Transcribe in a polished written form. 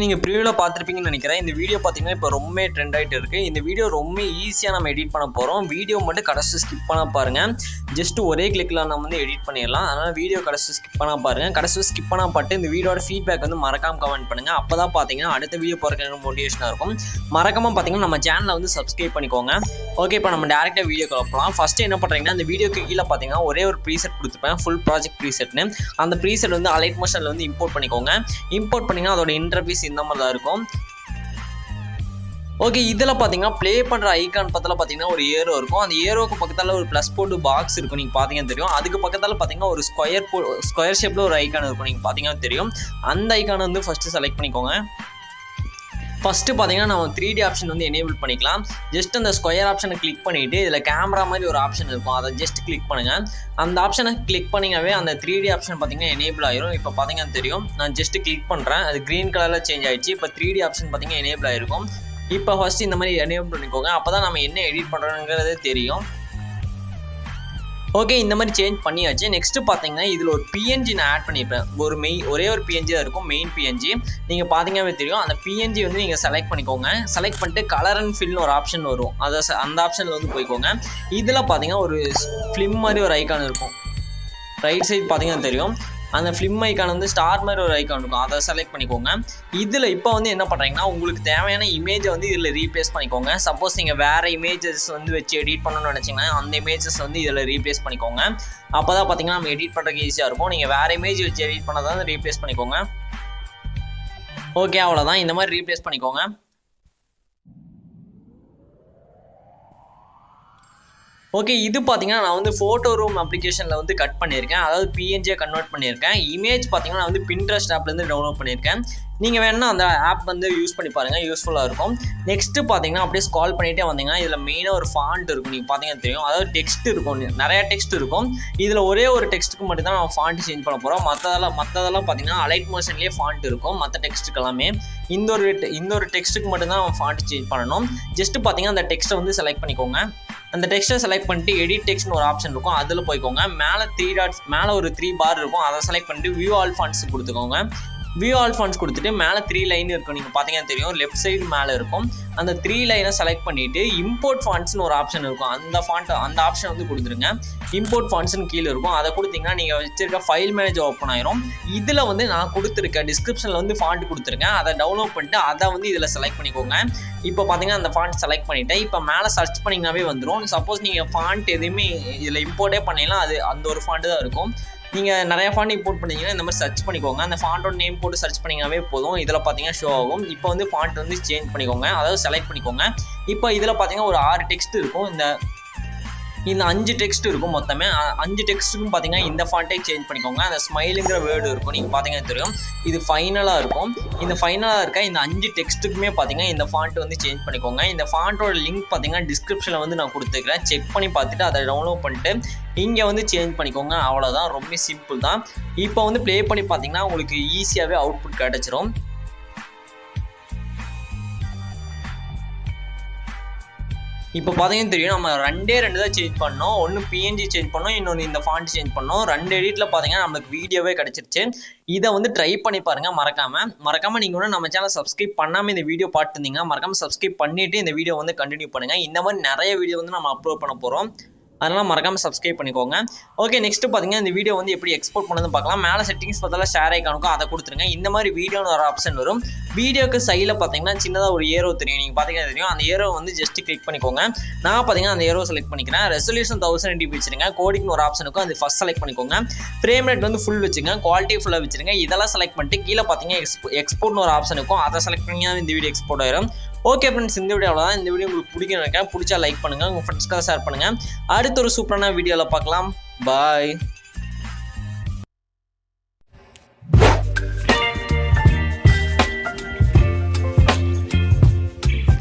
நீங்கள் ப்ரிவியூவில் பார்த்துருப்பீங்கன்னு நினைக்கிறேன். இந்த வீடியோ பார்த்தீங்கன்னா இப்போ ரொம்ப ட்ரெண்ட் ஆகிட்டு இருக்குது. இந்த வீடியோ ரொம்ப ஈஸியாக நம்ம எடிட் பண்ண போகிறோம். வீடியோ மட்டும் கடைசி ஸ்கிப் பண்ண பாருங்கள். ஜஸ்ட் ஒரே கிளிக்கில் நம்ம வந்து எடிட் பண்ணிடலாம். அதனால் வீடியோ கடைசி ஸ்கிப் பண்ண பாருங்கள். கடைசி ஸ்கிப் பண்ண பாட்டு இந்த வீடியோட ஃபீட்பேக் வந்து மறக்காமல் கமெண்ட் பண்ணுங்கள். அப்போ தான் பார்த்தீங்கன்னா அடுத்த வீடியோ போகிறதுக்கு மோட்டிவேஷனாக இருக்கும். மறக்காமல் பார்த்தீங்கன்னா நம்ம சேனலை வந்து சப்ஸ்கிரைப் பண்ணிக்கோங்க. ஓகே, இப்போ நம்ம டேரெக்டாக வீடியோ போகலாம். ஃபஸ்ட்டு என்ன பண்ணுறீங்கன்னா இந்த வீடியோக்கு கீழே பார்த்தீங்கன்னா ஒரே ஒரு ப்ரீசெட் கொடுத்துருப்பேன், ஃபுல் ப்ராஜெக்ட் ப்ரீசெட்னு. அந்த ப்ரீசெட் வந்து அலைட் மோஷனில் வந்து இம்போர்ட் பண்ணிக்கோங்க. இம்போர்ட் பண்ணிங்கன்னா அதோட இன்டர்ஃபேஸ் இந்த மாதிரி தான் இருக்கும். ஓகே, இதில் பார்த்தீங்கன்னா ப்ளே பண்ணுற ஐக்கான் பக்கத்தில் பார்த்தீங்கன்னா ஒரு ஏரோ இருக்கும். அந்த ஏரோக்கு பக்கத்தில் ஒரு ப்ளஸ் போட்டு பாக்ஸ் இருக்கும், நீங்கள் பார்த்தீங்கன்னா தெரியும். அதுக்கு பக்கத்தில் பார்த்தீங்கன்னா ஒரு ஸ்கொயர் ஷேப்பில் ஒரு ஐக்கான் இருக்கும், நீங்கள் பார்த்தீங்கன்னா தெரியும். அந்த ஐக்கானை வந்து ஃபஸ்ட்டு செலக்ட் பண்ணிக்கோங்க. ஃபஸ்ட்டு பார்த்தீங்கன்னா நம்ம 3D ஆப்ஷன் வந்து எனேபிள் பண்ணிக்கலாம். ஜஸ்ட் அந்த ஸ்கொயர் ஆப்ஷனை கிளிக் பண்ணிவிட்டு இதில் கேமரா மாதிரி ஒரு ஆப்ஷன் இருக்கும், அதை ஜஸ்ட் கிளிக் பண்ணுங்கள். அந்த ஆப்ஷனை கிளிக் பண்ணிங்கவே அந்த 3D ஆப்ஷன் பார்த்தீங்கன்னா எனேபிள் ஆயிரும். இப்போ பார்த்தீங்கன்னா தெரியும், நான் ஜஸ்ட் கிளிக் பண்ணுறேன், அது க்ரீன் கலரில் சேஞ்ச் ஆகிடுச்சு. இப்போ 3D ஆப்ஷன் பார்த்தீங்கன்னா எனேபிள் ஆகிருக்கும். இப்போ ஃபஸ்ட்டு இந்த மாதிரி எனேபிள் பண்ணிக்கோங்க, அப்போ தான் நம்ம என்ன எடிட் பண்ணுறோங்கிறதே தெரியும். ஓகே, இந்த மாதிரி சேஞ்ச் பண்ணியாச்சு. நெக்ஸ்ட்டு பார்த்தீங்கன்னா இதில் ஒரு பிஎன்ஜி நான் ஆட் பண்ணியிருப்பேன். ஒரே ஒரு பிஎன்ஜி தான் இருக்கும், மெயின் பிஎன்ஜி. நீங்கள் பார்த்தீங்கன்னாவே தெரியும். அந்த பிஎன்ஜி வந்து நீங்கள் செலக்ட் பண்ணிக்கோங்க. செலக்ட் பண்ணிட்டு கலர் அண்ட் ஃபில்னு ஒரு ஆப்ஷன் வரும், அந்த ஆப்ஷனில் வந்து போய்க்கோங்க. இதில் பார்த்தீங்கன்னா ஒரு ஃபிலிம் மாதிரி ஒரு ஐக்கான் இருக்கும், ரைட் சைடு பார்த்தீங்கன்னா தெரியும். அந்த ஃபிலிம் ஐக்கான் வந்து ஸ்டார் மாதிரி ஒரு ஐக்கான் இருக்கும், அதை செலக்ட் பண்ணிக்கோங்க. இதில் இப்போ வந்து என்ன பண்ணுறீங்கன்னா உங்களுக்கு தேவையான இமேஜை வந்து இதில் ரீப்ளேஸ் பண்ணிக்கோங்க. சப்போஸ் நீங்கள் வேறு இமேஜஸ் வந்து வச்சு எடிட் பண்ணணும்னு நினச்சிங்கன்னா அந்த இமேஜஸ் வந்து இதில் ரீப்ளேஸ் பண்ணிக்கோங்க. அப்போ தான் பார்த்தீங்கன்னா நம்ம எடிட் பண்ணுறதுக்கு ஈஸியாக இருக்கும். நீங்கள் வேறு இமேஜ் வச்சு எடிட் பண்ணதான் ரீப்ளேஸ் பண்ணிக்கோங்க. ஓகே, அவ்வளோதான். இந்த மாதிரி ரீப்ளேஸ் பண்ணிக்கோங்க. ஓகே, இது பார்த்தீங்கன்னா நான் வந்து ஃபோட்டோ ரூம் அப்ளிகேஷனில் வந்து கட் பண்ணியிருக்கேன், அதாவது பிஎன்ஜியை கன்வெர்ட் பண்ணியிருக்கேன். இமேஜ் பார்த்தீங்கன்னா நான் வந்து பின்ட்ரெஸ்ட் ஆப்லேருந்து டவுன்லோட் பண்ணியிருக்கேன். நீங்கள் வேணுன்னா அந்த ஆப் வந்து யூஸ் பண்ணி பாருங்கள், யூஸ்ஃபுல்லாக இருக்கும். நெக்ஸ்ட்டு பார்த்தீங்கன்னா அப்படியே ஸ்க்ரால் பண்ணிகிட்டே வந்தீங்கன்னா இதில் மெயினாக ஒரு ஃபாண்ட் இருக்கும், நீங்கள் பார்த்தீங்கன்னா தெரியும். அதாவது டெக்ஸ்ட் இருக்கும், நிறையா டெக்ஸ்ட் இருக்கும். இதில் ஒரே ஒரு டெக்ஸ்ட்டுக்கு மட்டும் தான் நம்ம ஃபாண்ட் சேஞ்ச் பண்ண போகிறோம். மற்றதெல்லாம் பார்த்தீங்கன்னா அலைட் மோஷன்லேயே ஃபாண்ட் இருக்கும். மற்ற டெக்ஸ்ட்டுக்கு எல்லாமே இந்த ஒரு டெக்ஸ்ட்டுக்கு மட்டும் தான் நம்ம ஃபாண்ட் சேஞ்ச் பண்ணணும். ஜஸ்ட்டு பார்த்தீங்கன்னா அந்த டெக்ஸ்ட்டை வந்து செலக்ட் பண்ணிக்கோங்க. அந்த டெக்ஸ்ட்டை செலக்ட் பண்ணிட்டு எடிட் டெக்ஸ்ட்னு ஒரு ஆப்ஷன் இருக்கும், அதில் போய்க்கோங்க. மேலே 3 டாட்ஸ் மேலே ஒரு 3 பார் இருக்கும், அதை செலக்ட் பண்ணிட்டு வியூ ஆல் ஃபாண்ட்ஸ் கொடுத்துக்கோங்க. வியூ ஆல் ஃபாண்ட்ஸ் கொடுத்துட்டு மேலே 3 லைன் இருக்கும், நீங்கள் பார்த்தீங்கன்னா தெரியும். லெஃப்ட் சைடு மேலே இருக்கும். அந்த 3 லைனை செலக்ட் பண்ணிவிட்டு இம்போர்ட் ஃபாண்ட்ஸ்னு ஒரு ஆப்ஷன் இருக்கும், அந்த ஆப்ஷன் வந்து கொடுத்துருங்க. இம்போர்ட் ஃபாண்ட்ஸ்னு கீழே இருக்கும், அதை கொடுத்தீங்கன்னா நீங்கள் வச்சிருக்க ஃபைல் மேனேஜர் ஓப்பன் ஆயிரும். இதில் வந்து நான் கொடுத்துருக்கேன் டிஸ்கிரிப்ஷனில் வந்து ஃபாண்ட் கொடுத்துருக்கேன், அதை டவுன்லோட் பண்ணிட்டு அதை வந்து இதில் செலக்ட் பண்ணிக்கோங்க. இப்போ பார்த்தீங்கன்னா அந்த ஃபாண்ட் செலக்ட் பண்ணிவிட்டேன். இப்போ மேலே சர்ச் பண்ணிங்கனாவே வந்துடும். சப்போஸ் நீங்கள் ஃபாண்ட் எதுவுமே இதில் இம்போர்ட்டே பண்ணிங்கன்னா அது அந்த ஒரு ஃபாண்ட்டு தான் இருக்கும். நீங்கள் நிறையா ஃபாண்ட் இம்போர்ட் பண்ணிங்கன்னா இந்த மாதிரி சர்ச் பண்ணிக்கோங்க. அந்த ஃபாண்டோட நேம் போட்டு சர்ச் பண்ணிங்கனாவே போதும். இதில் பார்த்தீங்கன்னா ஷோ ஆகும். இப்போ வந்து ஃபாண்ட் வந்து சேஞ்ச் பண்ணிக்கோங்க, அதாவது செலக்ட் பண்ணிக்கோங்க. இப்போ இதில் பார்த்தீங்கன்னா ஒரு 6 டெக்ஸ்ட் இருக்கும். இந்த 5 டெக்ஸ்ட் இருக்கும். மொத்தமே 5 டெக்ஸ்ட்டுக்கும் பார்த்தீங்கன்னா இந்த ஃபாண்ட்டே சேஞ்ச் பண்ணிக்கோங்க. அந்த ஸ்மைலுங்கிற வேர்டு இருக்கும், நீங்கள் பார்த்தீங்கன்னா தெரியும். இது ஃபைனலாக இருக்கும். இந்த ஃபைனலாக இருக்க இந்த 5 டெக்ஸ்ட்டுக்குமே பார்த்தீங்கன்னா இந்த ஃபாண்ட் வந்து சேஞ்ச் பண்ணிக்கோங்க. இந்த ஃபாண்ட்டோட லிங்க் பார்த்தீங்கன்னா டிஸ்கிரிப்ஷனில் வந்து நான் கொடுத்துருக்கிறேன். செக் பண்ணி பார்த்துட்டு அதை டவுன்லோட் பண்ணிட்டு இங்கே வந்து சேஞ்ச் பண்ணிக்கோங்க. அவ்வளோதான், ரொம்ப சிம்பிள் தான். இப்போ வந்து ப்ளே பண்ணி பார்த்தீங்கன்னா உங்களுக்கு ஈஸியாகவே அவுட்புட் கிடச்சிரும். இப்போ பார்த்தீங்கன்னா தெரியும், நம்ம ரெண்டு தான் சேஞ்ச் பண்ணோம். ஒன்று பிஎன்ஜி சேஞ்ச் பண்ணோம், இன்னொன்று இந்த ஃபாண்ட் சேஞ்ச் பண்ணோம். 2 எடிட்டில் பார்த்தீங்கன்னா நம்மளுக்கு வீடியோவே கிடச்சிருச்சு. இதை வந்து ட்ரை பண்ணி பாருங்கள். மறக்காமல் நீங்கள் ஒன்று நம்ம சேனல் சப்ஸ்கிரைப் பண்ணாமல் இந்த வீடியோ பார்த்துருந்தீங்கன்னா மறக்காமல் சப்ஸ்கிரைப் பண்ணிவிட்டு இந்த வீடியோ வந்து கண்டினியூ பண்ணுங்கள். இந்த மாதிரி நிறைய வீடியோ வந்து நம்ம அப்லோட் பண்ண போகிறோம், அதனால் மறக்காமல் சப்ஸ்கிரைப் பண்ணிக்கோங்க. ஓகே, நெக்ஸ்ட்டு பார்த்தீங்கன்னா இந்த வீடியோ வந்து எப்படி எக்ஸ்போர்ட் பண்ணதுன்னு பார்க்கலாம். மேலே செட்டிங்ஸ் பார்த்தாலும் ஷேர் ஐக்கானுக்கும் அதை கொடுத்துருங்க. இந்த மாதிரி வீடியோன்னு ஒரு ஆப்ஷன் வரும். வீடியோக்கு சைடில் பார்த்தீங்கன்னா சின்னதாக ஒரு ஏரோ தெரியும், நீங்கள் பார்த்தீங்கன்னா தெரியும். அந்த ஏரோ வந்து ஜஸ்ட் கிளிக் பண்ணிக்கோங்க. நான் பார்த்தீங்கன்னா அந்த ஏரோ செலக்ட் பண்ணிக்கிறேன். ரெசல்யூஷன் 1080 வச்சுருங்க. கோடிங்னு ஒரு ஆப்ஷன் இருக்கும், அது ஃபஸ்ட் செலக்ட் பண்ணிக்கோங்க. ஃப்ரேம் ரேட் வந்து ஃபுல் வச்சுங்க, குவாலிட்டி ஃபுல்லாக வச்சுருங்க. இதெல்லாம் செலக்ட் பண்ணிட்டு கீழே பார்த்தீங்கன்னா எக்ஸ்போர்ட்னு ஒரு ஆப்ஷன் இருக்கும், அதை செலக்ட் பண்ணிங்கன்னா இந்த வீடியோ எக்ஸ்போர்ட் ஆயிரும். ஓகே ஃப்ரெண்ட்ஸ், இந்த வீடியோ அவ்வளோதான். இந்த வீடியோ உங்களுக்கு பிடிக்கும்னு நினைக்கிறேன். பிடிச்சா லைக் பண்ணுங்கள், உங்கள் ஃப்ரெண்ட்ஸ்க்காக ஷேர் பண்ணுங்கள். அடுத்த ஒரு சூப்பரான வீடியோவில் பார்க்கலாம். பாய்.